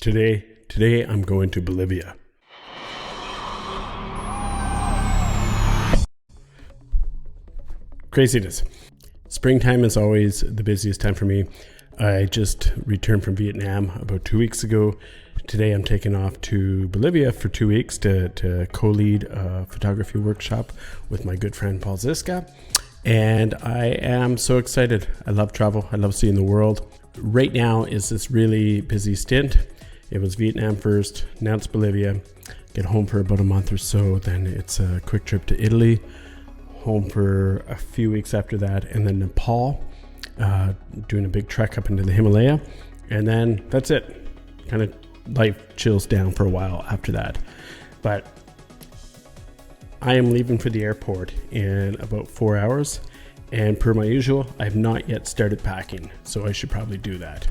Today I'm going to Bolivia. Craziness. Springtime is always the busiest time for me. I just returned from Vietnam about 2 weeks ago. Today I'm taking off to Bolivia for 2 weeks to co-lead a photography workshop with my good friend Paul Ziska. And I am so excited. I love travel. I love seeing the world. Right now is this really busy stint. It was Vietnam first, now it's Bolivia. Get home for about a month or so, then it's a quick trip to Italy. Home for a few weeks after that, and then Nepal, doing a big trek up into the Himalaya. And then that's it. Kind of life chills down for a while after that. But I am leaving for the airport in about 4 hours. And per my usual, I have not yet started packing, so I should probably do that.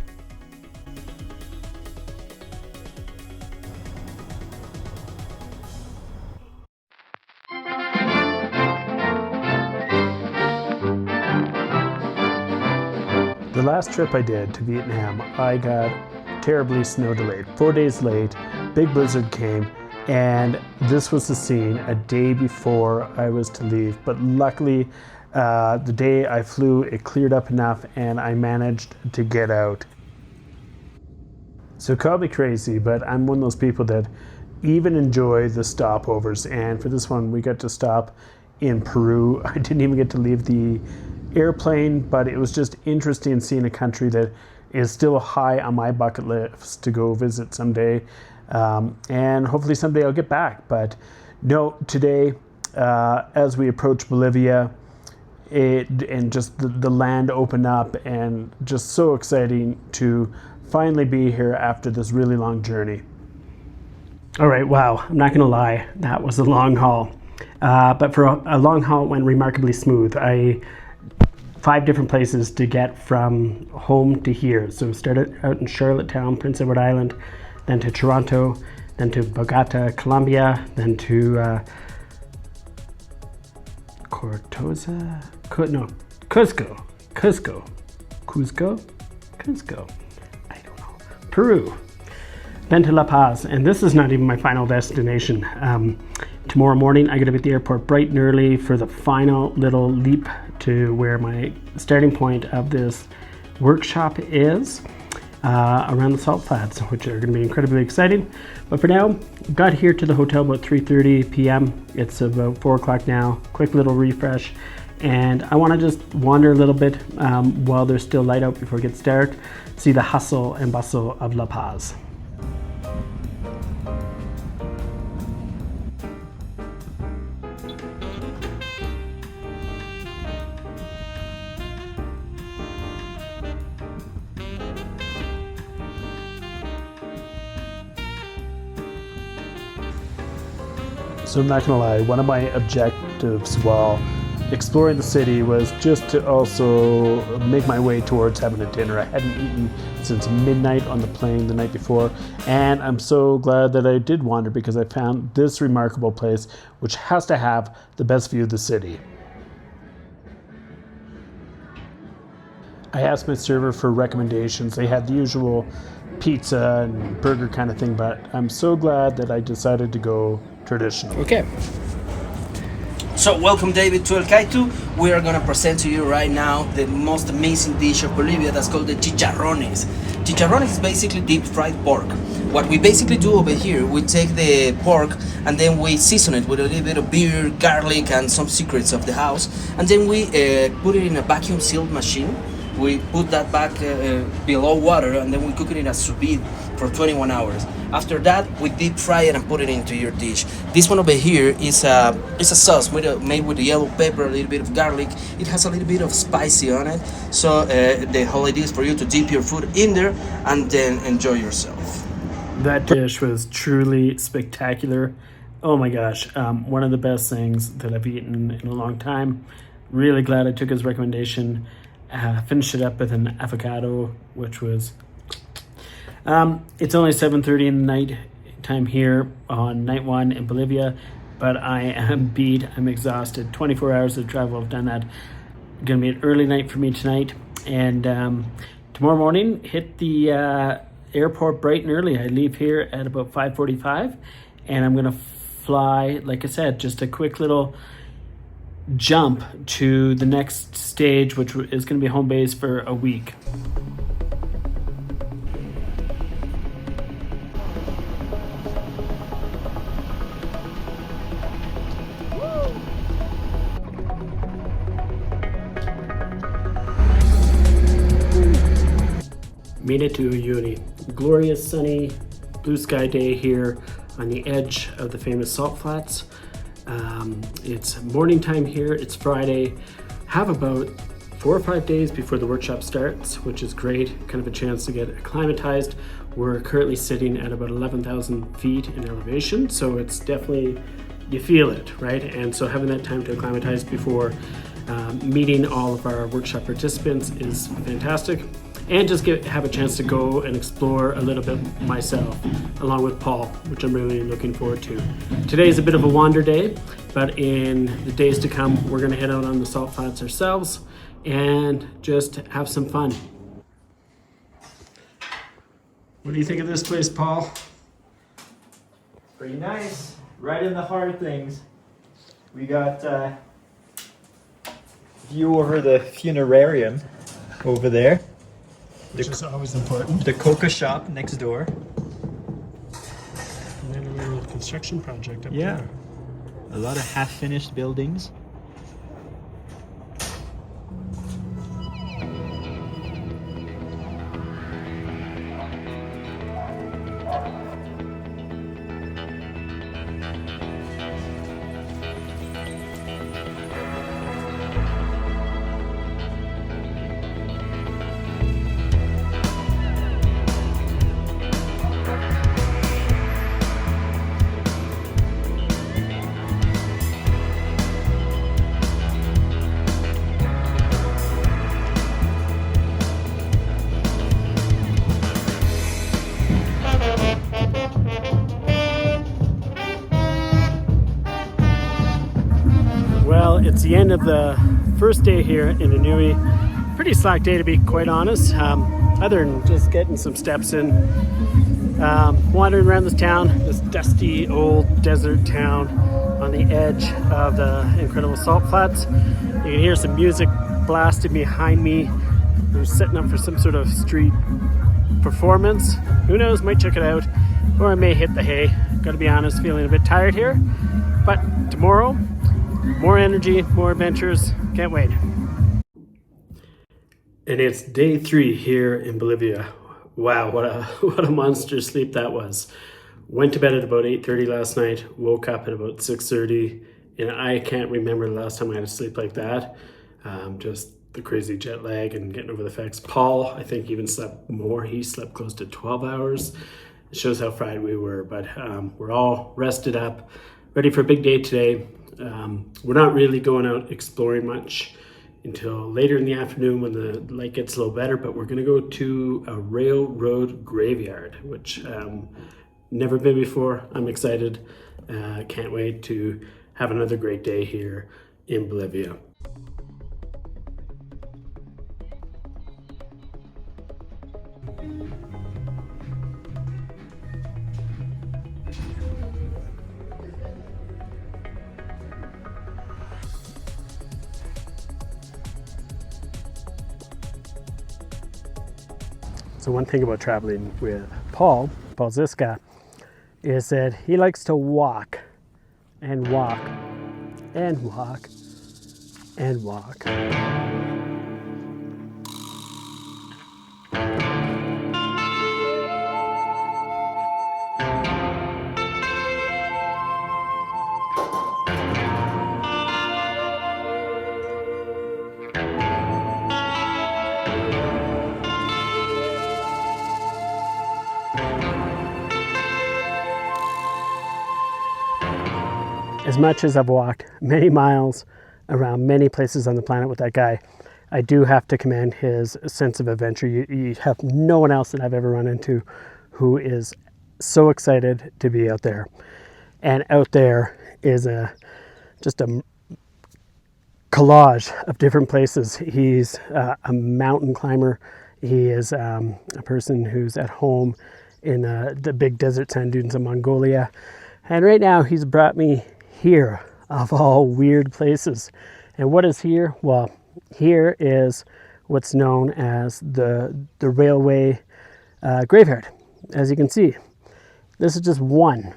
The last trip I did to Vietnam, I got terribly snow delayed. 4 days late, big blizzard came, and this was the scene a day before I was to leave. But luckily, the day I flew, it cleared up enough and I managed to get out. So call me crazy, but I'm one of those people that even enjoy the stopovers. And for this one, we got to stop in Peru. I didn't even get to leave the airplane, but it was just interesting seeing a country that is still high on my bucket list to go visit someday. And hopefully someday I'll get back. But no, today, as we approach Bolivia, and just the land opened up, and just so exciting to finally be here after this really long journey. All right, wow, I'm not gonna lie, that was a long haul. But for a long haul, it went remarkably smooth. 5 different places to get from home to here. So started out in Charlottetown, Prince Edward Island, then to Toronto, then to Bogota, Colombia, then to Cusco, I don't know, Peru, then to La Paz, and this is not even my final destination. Tomorrow morning I gotta be at the airport bright and early for the final little leap to where my starting point of this workshop is, around the salt flats, which are going to be incredibly exciting. But for now, got here to the hotel about 3:30 p.m. It's about 4 o'clock now. Quick little refresh, and I want to just wander a little bit while there's still light out before it gets dark, see the hustle and bustle of La Paz. So I'm not gonna lie, one of my objectives while exploring the city was just to also make my way towards having a dinner. I hadn't eaten since midnight on the plane the night before, and I'm so glad that I did wander because I found this remarkable place which has to have the best view of the city. I asked my server for recommendations. They had the usual pizza and burger kind of thing, but I'm so glad that I decided to go traditional. Okay. So welcome David to El Caitu. We are gonna present to you right now the most amazing dish of Bolivia that's called the chicharrones. Chicharrones is basically deep fried pork. What we basically do over here, we take the pork and then we season it with a little bit of beer, garlic, and some secrets of the house, and then we put it in a vacuum sealed machine. We put that back below water, and then we cook it in a sous vide for 21 hours. After that, we deep fry it and put it into your dish. This one over here is a sauce made with yellow pepper, a little bit of garlic. It has a little bit of spicy on it. So the whole idea is for you to dip your food in there and then enjoy yourself. That dish was truly spectacular. Oh my gosh, one of the best things that I've eaten in a long time. Really glad I took his recommendation. Finished it up with an avocado, which was it's only 7:30 in the night time here on night 1 in Bolivia, but I am beat. I'm exhausted. 24 hours of travel, I've done that. Gonna be an early night for me tonight, and tomorrow morning hit the airport bright and early. I leave here at about 5:45, and I'm gonna fly, like I said, just a quick little jump to the next stage, which is gonna be home base for a week. Made it to Uyuni. Glorious sunny blue sky day here on the edge of the famous salt flats. It's morning time here. It's Friday. Have about 4 or 5 days before the workshop starts, which is great. Kind of a chance to get acclimatized. We're currently sitting at about 11,000 feet in elevation, so it's definitely, you feel it, right? And so having that time to acclimatize before meeting all of our workshop participants is fantastic. And just have a chance to go and explore a little bit myself, along with Paul, which I'm really looking forward to. Today is a bit of a wander day, but in the days to come, we're gonna head out on the salt flats ourselves and just have some fun. What do you think of this place, Paul? Pretty nice, right in the heart of things. We got view over the funerarium over there. Which is always important. The coca shop next door. And then a little construction project up Yeah. there. A lot of half-finished buildings. Well, it's the end of the first day here in Inui. Pretty slack day, to be quite honest, other than just getting some steps in. Wandering around this town, this dusty old desert town on the edge of the incredible salt flats. You can hear some music blasting behind me. We're setting up for some sort of street performance. Who knows, might check it out, or I may hit the hay. Gotta be honest, feeling a bit tired here, but tomorrow, more energy, more adventures. Can't wait. And it's day 3 here in Bolivia. Wow, what a monster sleep that was. Went to bed at about 8:30 last night, woke up at about 6:30, and I can't remember the last time I had a sleep like that. Just the crazy jet lag and getting over the effects. Paul, I think, even slept more. He slept close to 12 hours. It shows how fried we were, but we're all rested up, ready for a big day today. We're not really going out exploring much until later in the afternoon when the light gets a little better, but we're going to go to a railroad graveyard, which never been before. I'm excited. Can't wait to have another great day here in Bolivia. So one thing about traveling with Paul Ziska, is that he likes to walk and walk and walk and walk. As much as I've walked many miles around many places on the planet with that guy, I do have to commend his sense of adventure. You have no one else that I've ever run into who is so excited to be out there. And out there is just a collage of different places. He's a mountain climber. He is a person who's at home in the big desert sand dunes of Mongolia. And right now he's brought me here, of all weird places. And what is here? Well, here is what's known as the railway graveyard. As you can see, this is just one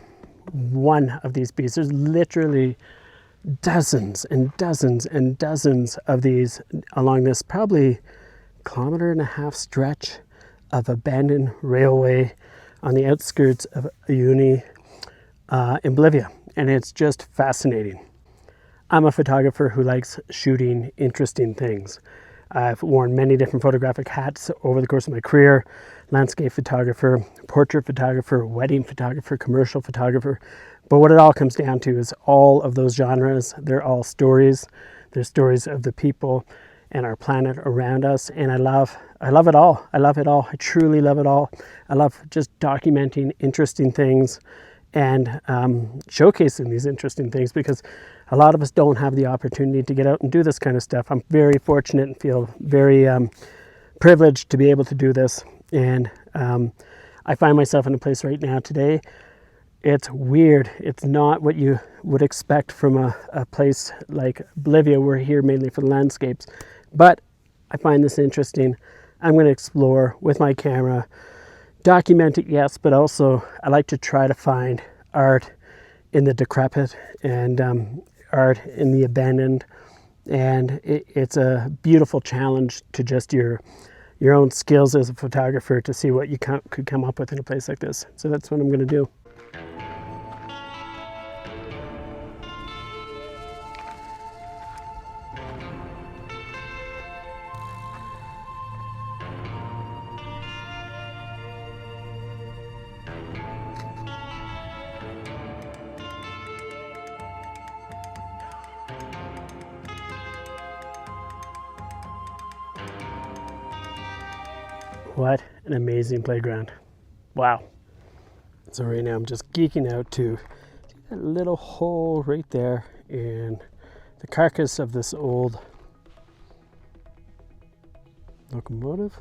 of these pieces. There's literally dozens and dozens and dozens of these along this probably 1.5 kilometer stretch of abandoned railway on the outskirts of Uyuni in Bolivia. And it's just fascinating. I'm a photographer who likes shooting interesting things. I've worn many different photographic hats over the course of my career: landscape photographer, portrait photographer, wedding photographer, commercial photographer. But what it all comes down to is all of those genres, they're all stories. They're stories of the people and our planet around us. And I love it all. I love it all. I truly love it all. I love just documenting interesting things and showcasing these interesting things, because a lot of us don't have the opportunity to get out and do this kind of stuff. I'm very fortunate and feel very privileged to be able to do this. And I find myself in a place right now today. It's weird. It's not what you would expect from a place like Bolivia. We're here mainly for the landscapes, but I find this interesting. I'm going to explore with my camera, document it, yes, but also I like to try to find art in the decrepit and art in the abandoned. And it's a beautiful challenge to just your own skills as a photographer to see what you could come up with in a place like this. So that's what I'm going to do. What an amazing playground. Wow. So right now I'm just geeking out to see that little hole right there in the carcass of this old locomotive.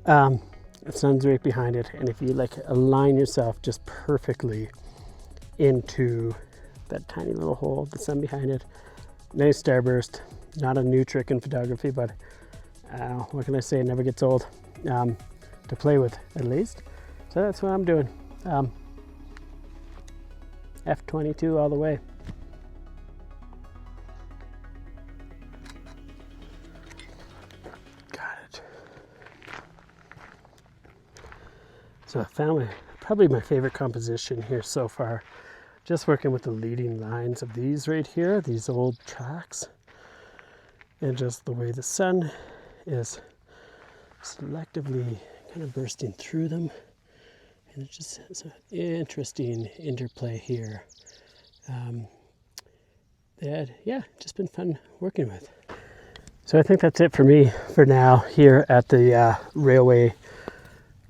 The sun's right behind it, and if you align yourself just perfectly into that tiny little hole, the sun behind it, nice starburst. Not a new trick in photography, but what can I say? It never gets old to play with, at least. So that's what I'm doing. F22 all the way. Got it. So I found probably my favorite composition here so far. Just working with the leading lines of these right here, these old tracks. And just the way the sun is selectively kind of bursting through them. And it just has an interesting interplay here that, yeah, just been fun working with. So I think that's it for me for now here at the railway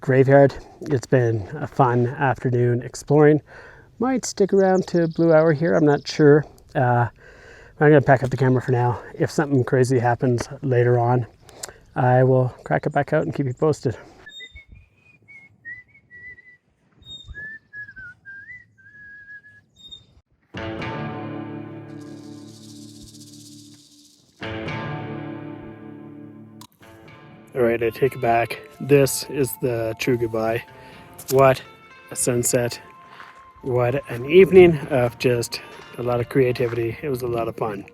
graveyard. It's been a fun afternoon exploring. Might stick around to Blue Hour here, I'm not sure. I'm going to pack up the camera for now. If something crazy happens later on, I will crack it back out and keep you posted. All right, I take it back. This is the true goodbye. What a sunset. What an evening of just a lot of creativity. It was a lot of fun.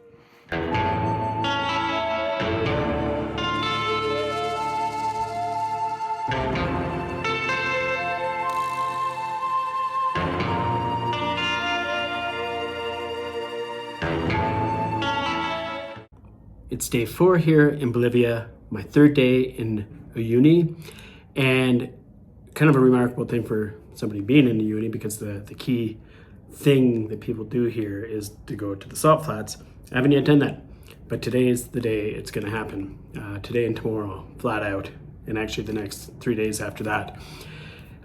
It's day 4 here in Bolivia, my 3rd day in Uyuni, and kind of a remarkable thing for somebody being in Uyuni, because the key thing that people do here is to go to the salt flats. I haven't yet done that, but today is the day it's going to happen. Today and tomorrow, flat out, and actually the next 3 days after that.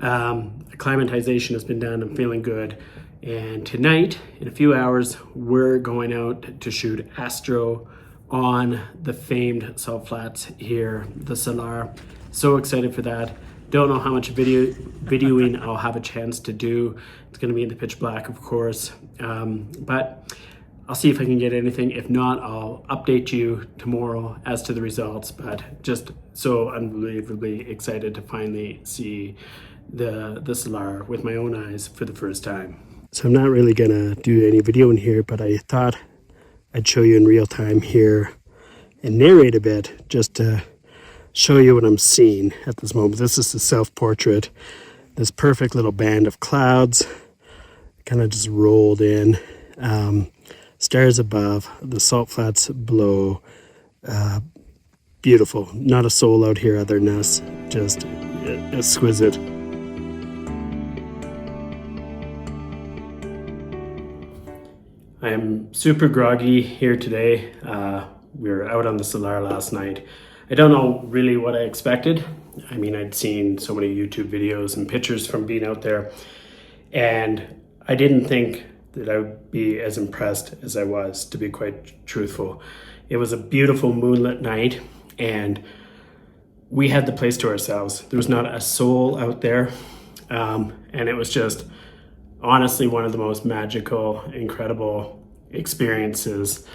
Acclimatization has been done. I'm feeling good. And tonight, in a few hours, we're going out to shoot astro on the famed salt flats here, the Salar. So excited for that. Don't know how much videoing I'll have a chance to do. It's going to be in the pitch black, of course, but I'll see if I can get anything. If not, I'll update you tomorrow as to the results, but just so unbelievably excited to finally see the Salar with my own eyes for the first time. So I'm not really gonna do any video in here, but I thought I'd show you in real time here and narrate a bit just to show you what I'm seeing at this moment. This is the self-portrait. This perfect little band of clouds kind of just rolled in. Stars above, the salt flats below. Beautiful. Not a soul out here other than us. Just exquisite. I am super groggy here today. We were out on the Salar last night. I don't know really what I expected. I mean, I'd seen so many YouTube videos and pictures from being out there, and I didn't think that I would be as impressed as I was, to be quite truthful. It was a beautiful moonlit night, and we had the place to ourselves. There was not a soul out there, and it was just honestly one of the most magical, incredible experiences,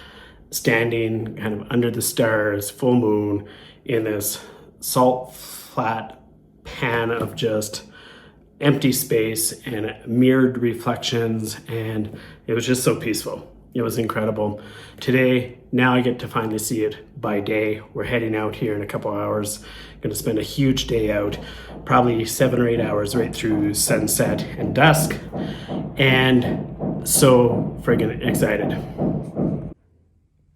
standing kind of under the stars, full moon, in this salt flat pan of just empty space and mirrored reflections, and it was just so peaceful. It was incredible. Today, now I get to finally see it by day. We're heading out here in a couple hours. Going to spend a huge day out, probably 7 or 8 hours right through sunset and dusk, and so friggin' excited.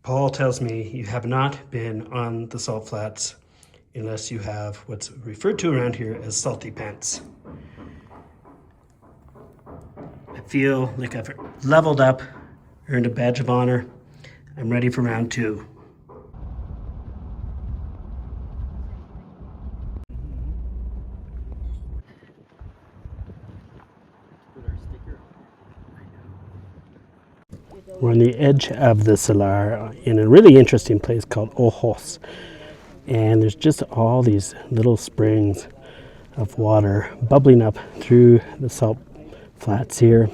Paul tells me you have not been on the salt flats unless you have what's referred to around here as salty pants. I feel like I've leveled up, earned a badge of honor. I'm ready for round 2. We're on the edge of the Salar in a really interesting place called Ojos. And there's just all these little springs of water bubbling up through the salt flats here.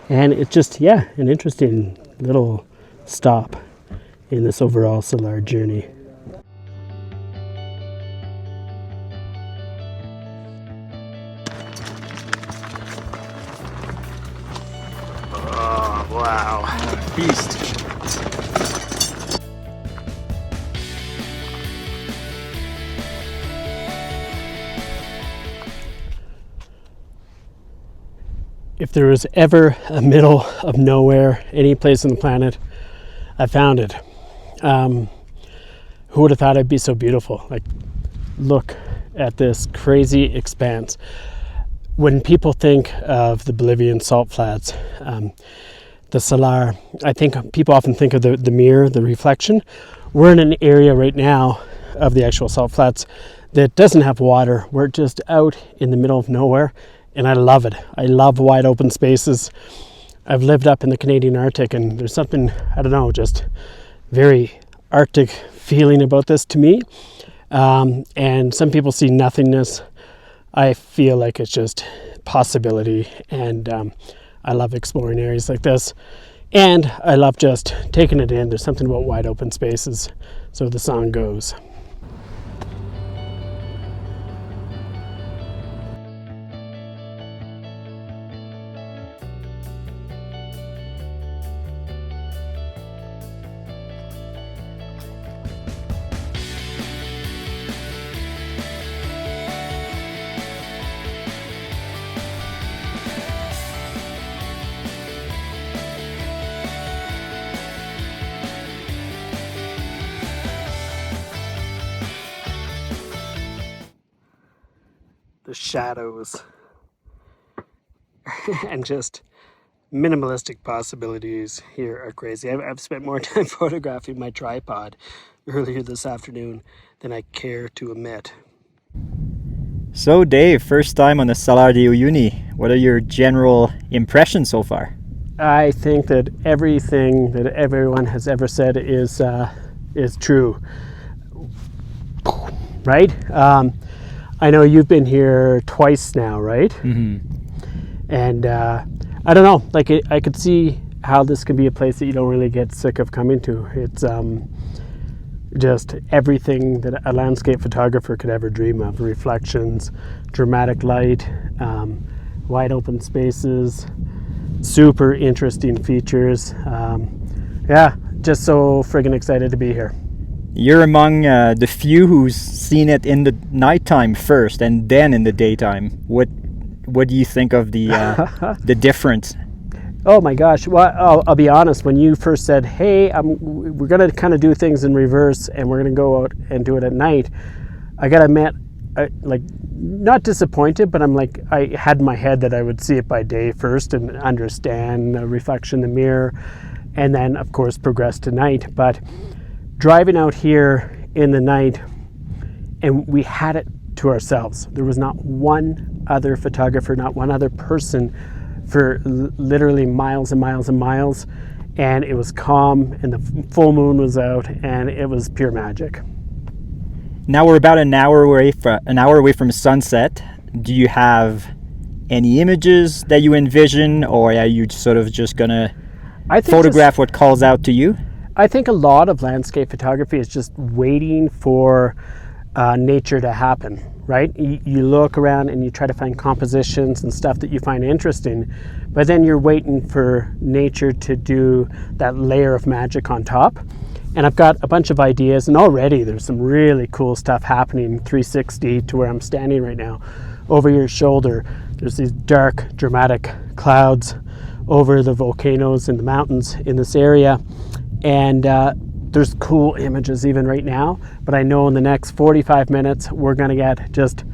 And it's just, yeah, an interesting little stop in this overall Salar journey. Oh, wow. Beast. If there was ever a middle of nowhere, any place on the planet, I found it. Who would have thought it'd be so beautiful? Like, look at this crazy expanse. When people think of the Bolivian salt flats, the Salar, I think people often think of the mirror, the reflection. We're in an area right now of the actual salt flats that doesn't have water. We're just out in the middle of nowhere. And I love it. I love wide open spaces. I've lived up in the Canadian Arctic, and there's something, I don't know, just very Arctic feeling about this to me. And some people see nothingness. I feel like it's just possibility, and I love exploring areas like this. And I love just taking it in. There's something about wide open spaces. So the song goes. The shadows and just minimalistic possibilities here are crazy. I've spent more time photographing my tripod earlier this afternoon than I care to admit. So Dave, first time on the Salar de Uyuni. What are your general impressions so far? I think that everything that everyone has ever said is is true. Right? I know you've been here twice now, right? And I don't know, like I could see how this could be a place that you don't really get sick of coming to. It's just everything that a landscape photographer could ever dream of: reflections, dramatic light, wide open spaces, super interesting features. Yeah, just so friggin' excited to be here. You're among the few who's seen it in the nighttime first and then in the daytime. What do you think of the difference? Oh my gosh! Well, I'll be honest. When you first said, "Hey, we're gonna kind of do things in reverse, and we're gonna go out and do it at night," I gotta admit, like, not disappointed, but I'm like, I had in my head that I would see it by day first and understand the reflection in the mirror, and then of course progress to night. But driving out here in the night, and we had it to ourselves. There was not one other photographer, not one other person for literally miles and miles and miles, and it was calm, and the full moon was out, and it was pure magic. Now we're about an hour away from sunset. Do you have any images that you envision, or are you sort of just gonna photograph what calls out to you? I think a lot of landscape photography is just waiting for nature to happen, right? You look around and you try to find compositions and stuff that you find interesting, but then you're waiting for nature to do that layer of magic on top. And I've got a bunch of ideas, and already there's some really cool stuff happening 360 to where I'm standing right now. Over your shoulder, there's these dark, dramatic clouds over the volcanoes and the mountains in this area. And there's cool images even right now, but I know in the next 45 minutes we're going to get just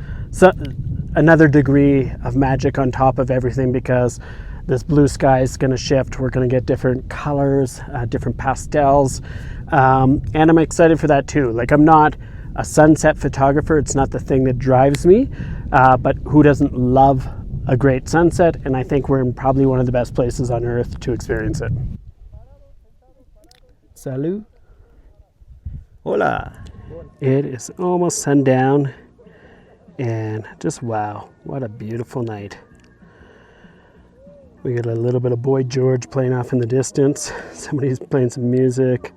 another degree of magic on top of everything, because this blue sky is going to shift. We're going to get different colors, different pastels, and I'm excited for that too. Like, I'm not a sunset photographer. It's not the thing that drives me, but who doesn't love a great sunset? And I think we're in probably one of the best places on earth to experience it. Salut. Hola. It is almost sundown, and just wow, what a beautiful night. We got a little bit of Boy George playing off in the distance. Somebody's playing some music.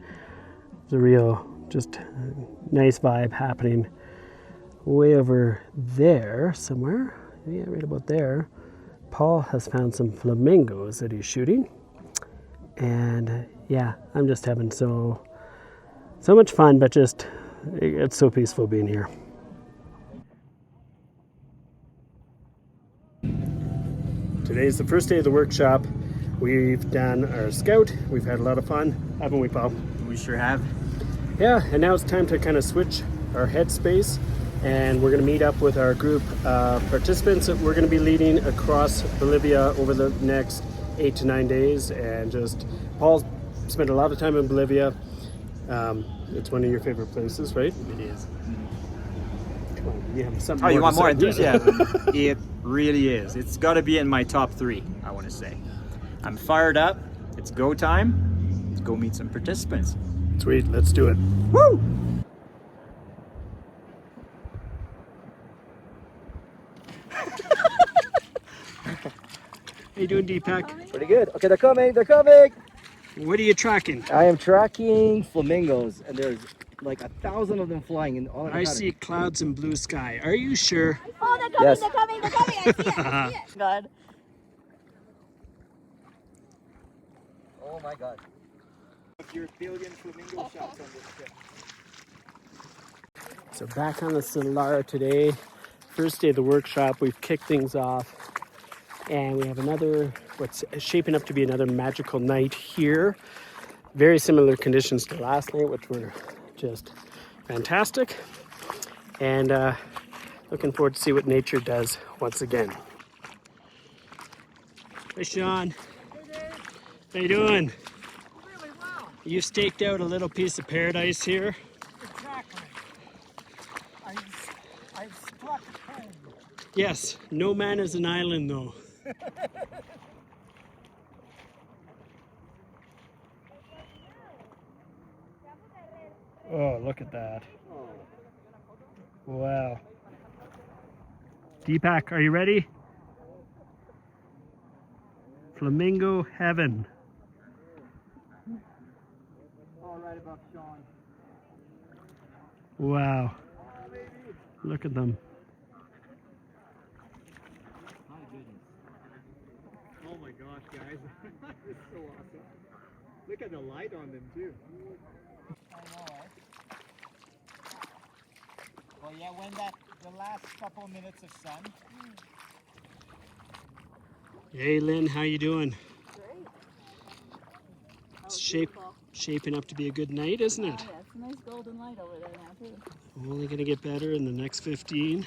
It's a real, just nice vibe happening way over there somewhere. Yeah, right about there. Paul has found some flamingos that he's shooting. And yeah, I'm just having so much fun, but just, it's so peaceful being here. Today's the first day of the workshop. We've done our scout. We've had a lot of fun, haven't we, Paul? We sure have. Yeah, and now it's time to kind of switch our headspace, and we're going to meet up with our group of participants that we're going to be leading across Bolivia over the next 8 to 9 days. And just, Paul's spent a lot of time in Bolivia. It's one of your favorite places, right? It is. Come on, you have something. Oh, you want more to say? enthusiasm? It really is. It's got to be in my top 3, I want to say. I'm fired up. It's go time. Let's go meet some participants. Sweet, let's do it. Woo! How you doing, Deepak? Pretty good. Okay, they're coming. They're coming. What are you tracking? I am tracking flamingos, and there's like 1,000 of them flying. And all I see clouds and blue sky. Are you sure? Oh, they're coming, Yes. they're coming, they're coming. I see it, I see it. God. Oh my God. Your billion flamingo shots on this trip. So back on the Salar today. First day of the workshop. We've kicked things off. And we have another, what's shaping up to be another magical night here. Very similar conditions to last night, which were just fantastic. And looking forward to see what nature does once again. Hey, Sean. How you doing? Really well. You staked out a little piece of paradise here. Exactly. I've struck home. Yes, no man is an island though. Oh, look at that. Wow. Deepak, are you ready? Flamingo heaven. All right about Sean. Wow. Look at them. My goodness. Oh my gosh, guys. This is so awesome. Look at the light on them too. I know, right? Well, yeah, when the last couple minutes of sun. Hey Lynn, how you doing? Great. It's shaping up to be a good night, isn't it? Yeah, it's a nice golden light over there now too. Only gonna get better in the next 15. Man,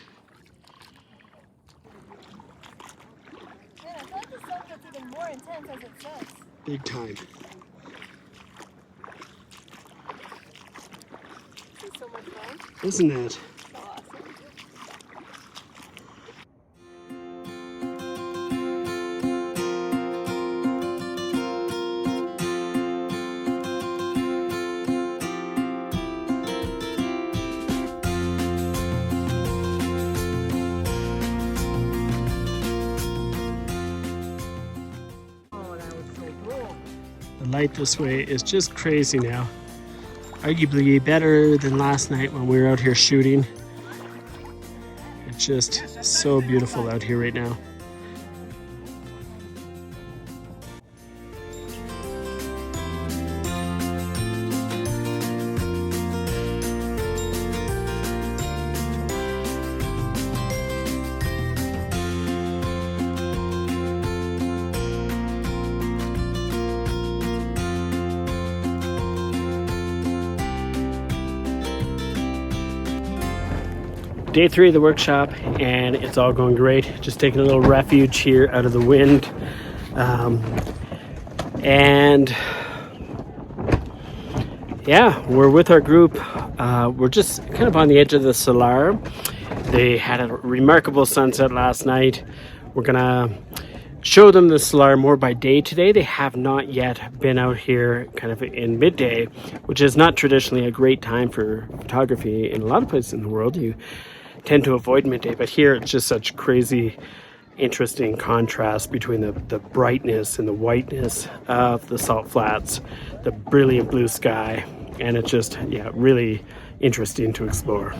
I feel like the sun gets even more intense as it sets. Big time. This is so much fun. Isn't it? So awesome. The light this way is just crazy now. Arguably better than last night when we were out here shooting. It's just so beautiful out here right now. Day 3 of the workshop, and it's all going great. Just taking a little refuge here out of the wind. And yeah, we're with our group. We're just kind of on the edge of the Salar. They had a remarkable sunset last night. We're gonna show them the Salar more by day today. They have not yet been out here kind of in midday, which is not traditionally a great time for photography in a lot of places in the world. You tend to avoid midday, but here it's just such crazy interesting contrast between the brightness and the whiteness of the salt flats, the brilliant blue sky, and it's just, yeah, really interesting to explore.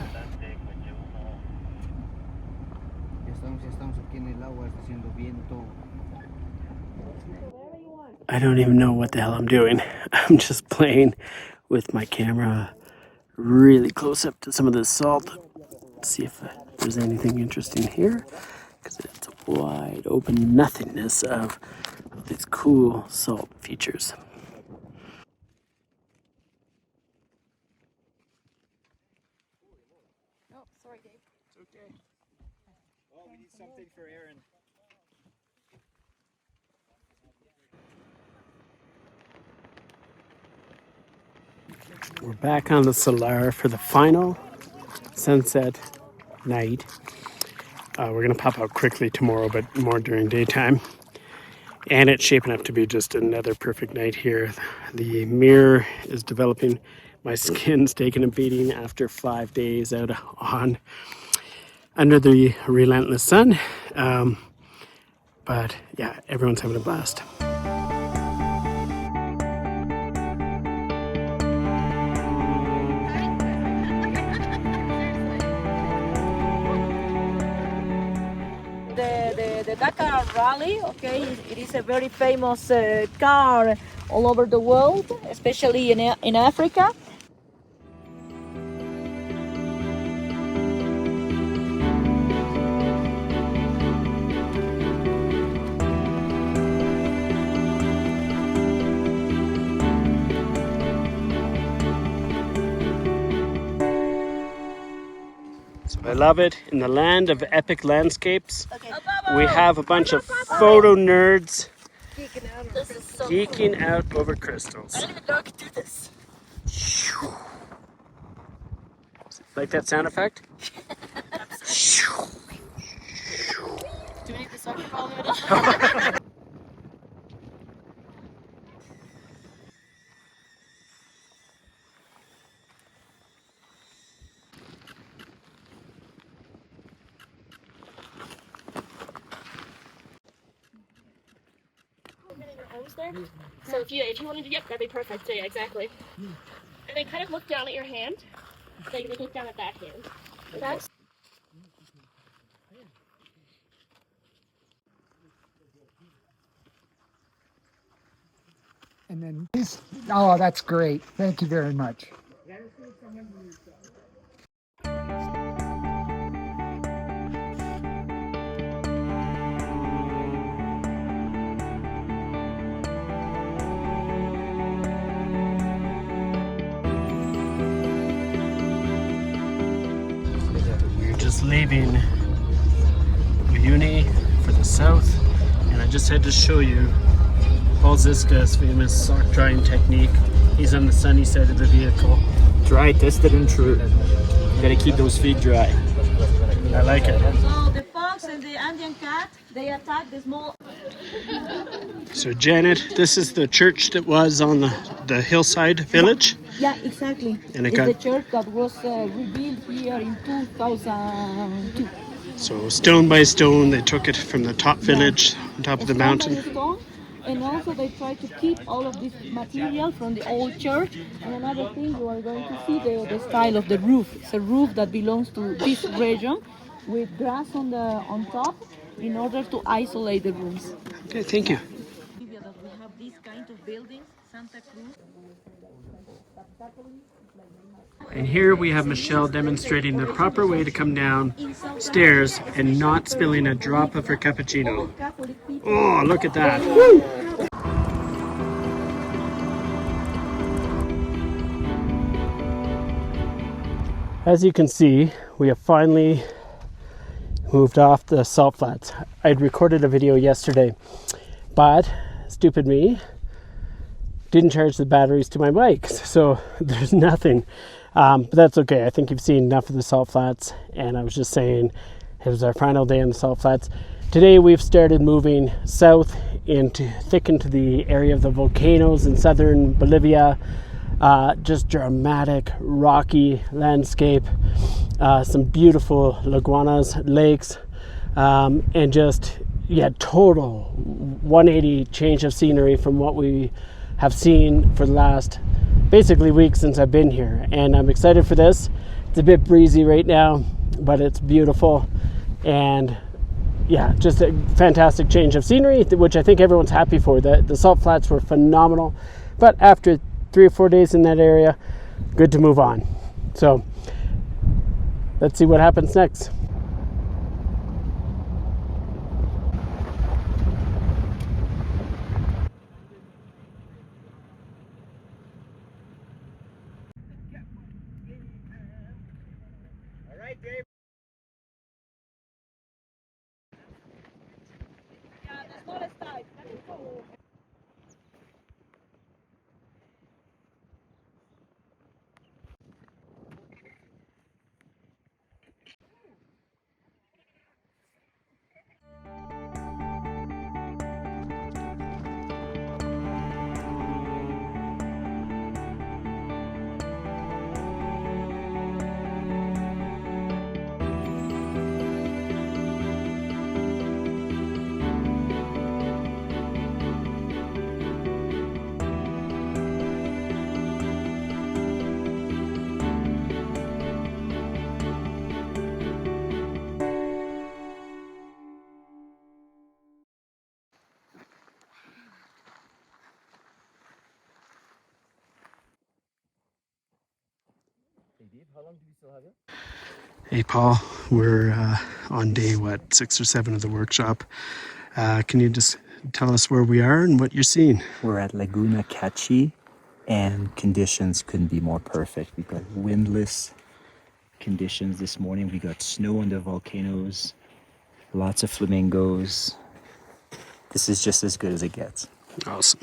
I don't even know what the hell I'm doing. I'm just playing with my camera really close up to some of the salt. Let's see if there's anything interesting here, because it's a wide open nothingness of these cool salt features. Oh, sorry, Dave. It's okay. Oh, we need something for Aaron. We're back on the Salar for the final sunset night. We're gonna pop out quickly tomorrow, but more during daytime. And it's shaping up to be just another perfect night here. The mirror is developing. My skin's taking a beating after 5 days out on under the relentless sun. But yeah, everyone's having a blast. The Dakar Rally, okay, it is a very famous car all over the world, especially in Africa. So I love it. In the land of epic landscapes, Okay. we have a bunch of photo nerds This is so geeking out over crystals. I didn't even know I could do this. Like that sound effect? Do we need the soccer ball in the middle? arms there. So if you wanted to, yep, that'd be perfect. So yeah, exactly. And then kind of look down at your hand. So you can look down at that hand. That's And then these, oh, that's great. Thank you very much. We're just leaving Uyuni for the south, and I just had to show you Paul Ziska's famous sock drying technique. He's on the sunny side of the vehicle. Dry, tested, and true. You gotta keep those feet dry. I like it. So the fox and the Andean cat, they attack the small. So Janet, this is the church that was on the hillside village. Yeah, exactly. And it it's got- the church that was rebuilt here in 2002. So stone by stone, they took it from the top village, on top of the Stone by mountain. stone, and also they try to keep all of this material from the old church. And another thing, you are going to see the style of the roof. It's a roof that belongs to this region with grass on top in order to isolate the rooms. Okay, thank you. That we have these kind of buildings, Santa Cruz. And here we have Michelle demonstrating the proper way to come down stairs and not spilling a drop of her cappuccino. Oh, look at that. Woo! As you can see, we have finally moved off the salt flats. I'd recorded a video yesterday, but stupid me didn't charge the batteries to my bikes, so there's nothing. But that's okay. I think you've seen enough of the salt flats, and I was just saying it was our final day on the salt flats. Today we've started moving south thick into the area of the volcanoes in southern Bolivia. Just dramatic rocky landscape, some beautiful lagunas, lakes, and just total 180 change of scenery from what we have seen for the last basically week since I've been here. And I'm excited for this. It's a bit breezy right now, but it's beautiful, and just a fantastic change of scenery, which I think everyone's happy for. The salt flats were phenomenal, but after 3 or 4 days in that area, good to move on. So let's see what happens next. Hey Paul, we're on day 6 or 7 of the workshop. Can you just tell us where we are and what you're seeing? We're at Laguna Cachi, and conditions couldn't be more perfect. We've got windless conditions this morning. We got snow on the volcanoes, lots of flamingos. This is just as good as it gets. Awesome.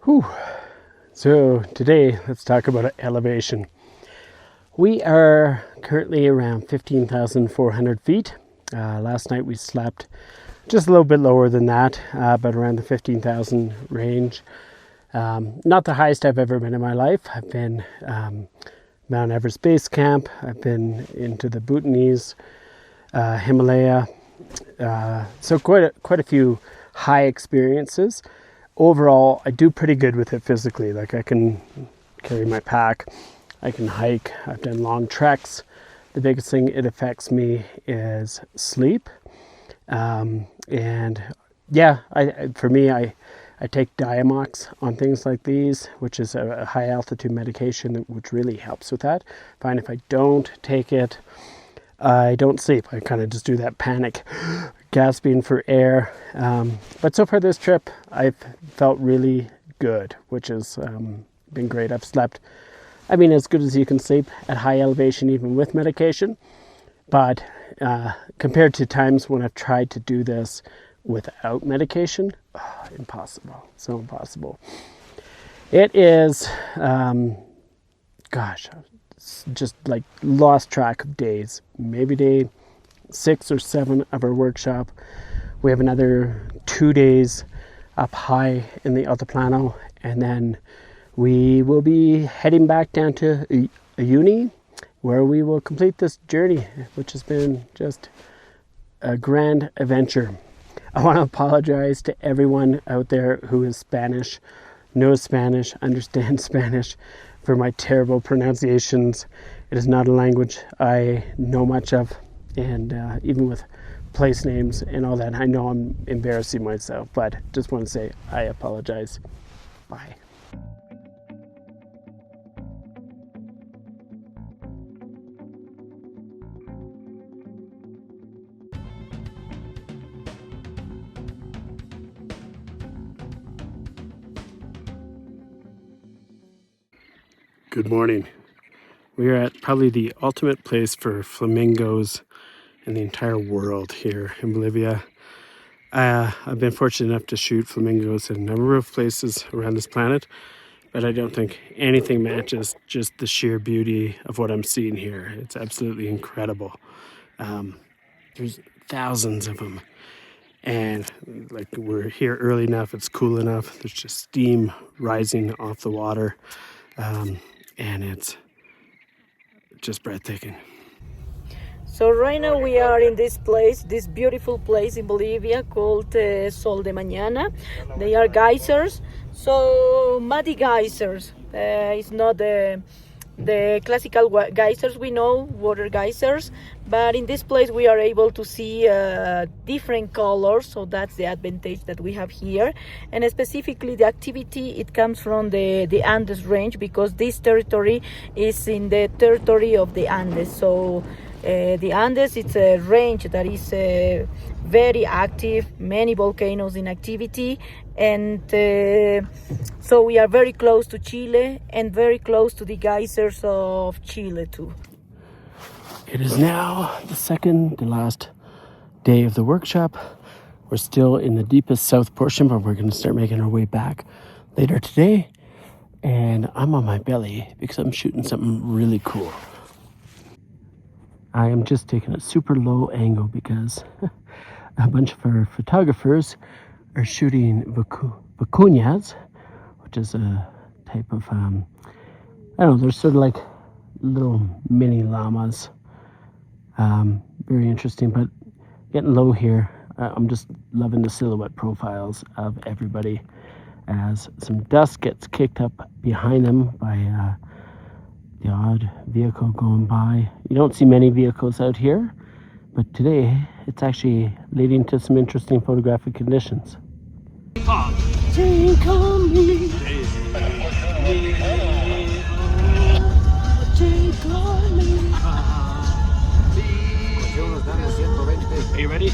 Whew. So today, let's talk about elevation. We are currently around 15,400 feet. Last night we slept just a little bit lower than that, but around the 15,000 range. Not the highest I've ever been in my life. I've been Mount Everest Base Camp. I've been into the Bhutanese, Himalaya. So quite a few high experiences. Overall, I do pretty good with it physically. Like I can carry my pack, I can hike, I've done long treks. The biggest thing it affects me is sleep. And yeah, for me, I take Diamox on things like these, which is a high altitude medication, which really helps with that. Fine, if I don't take it, I don't sleep. I kind of just do that panic gasping for air. But so far this trip, I've felt really good, which has been great. I've slept, I mean, as good as you can sleep at high elevation, even with medication. But compared to times when I've tried to do this without medication, impossible. So impossible. It is, just like lost track of days. Maybe day 6 or 7 of our workshop. We have another 2 days up high in the Altiplano, and then we will be heading back down to Uyuni, where we will complete this journey, which has been just a grand adventure. I want to apologize to everyone out there who is Spanish, knows Spanish, understands Spanish, for my terrible pronunciations. It is not a language I know much of, and even with place names and all that, I know I'm embarrassing myself, but just want to say I apologize. Bye. Good morning. We are at probably the ultimate place for flamingos in the entire world here in Bolivia. I've been fortunate enough to shoot flamingos in a number of places around this planet, but I don't think anything matches just the sheer beauty of what I'm seeing here. It's absolutely incredible. There's thousands of them, and like we're here early enough, it's cool enough. There's just steam rising off the water, and it's just breathtaking. So right now we are in this place, this beautiful place in Bolivia called Sol de Mañana. They are geysers, so muddy geysers. It's not the classical geysers we know, water geysers, but in this place we are able to see different colors, so that's the advantage that we have here. And specifically the activity, it comes from the Andes range, because this territory is in the territory of the Andes. So the Andes, it's a range that is very active, many volcanoes in activity, and so we are very close to Chile and very close to the geysers of Chile too. It is now the second to last day of the workshop. We're still in the deepest south portion, but we're going to start making our way back later today. And I'm on my belly because I'm shooting something really cool. I am just taking a super low angle because a bunch of our photographers are shooting vicuñas, which is a type of, I don't know, they're sort of like little mini llamas. Very interesting, but getting low here. I'm just loving the silhouette profiles of everybody as some dust gets kicked up behind them by the odd vehicle going by. You don't see many vehicles out here, but today it's actually leading to some interesting photographic conditions. Take on me. Take on me. Are you ready?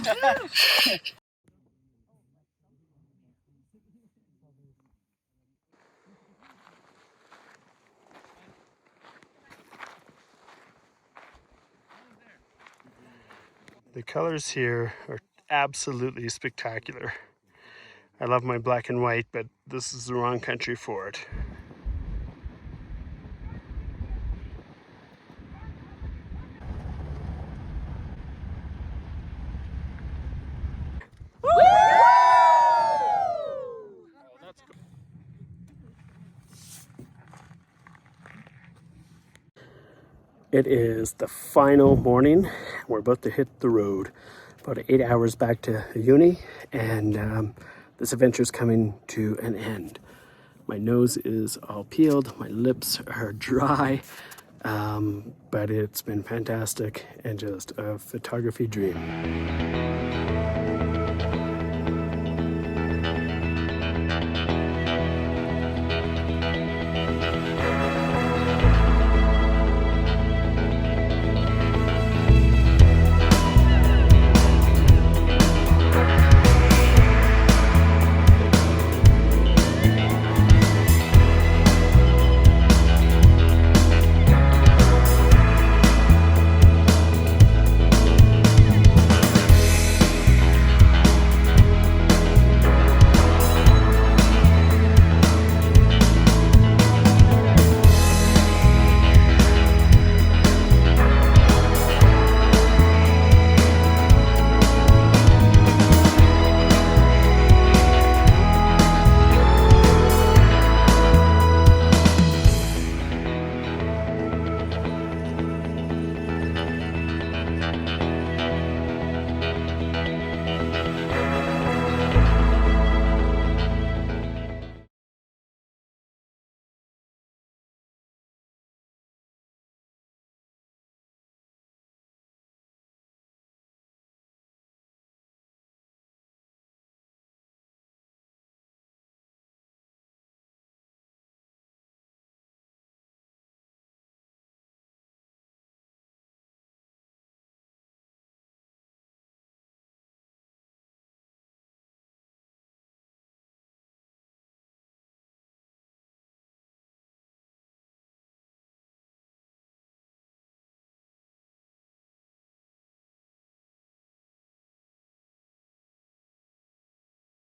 The colors here are absolutely spectacular. I love my black and white, but this is the wrong country for it. It is the final morning. We're about to hit the road. About 8 hours back to Uyuni, and this adventure is coming to an end. My nose is all peeled, my lips are dry, but it's been fantastic and just a photography dream.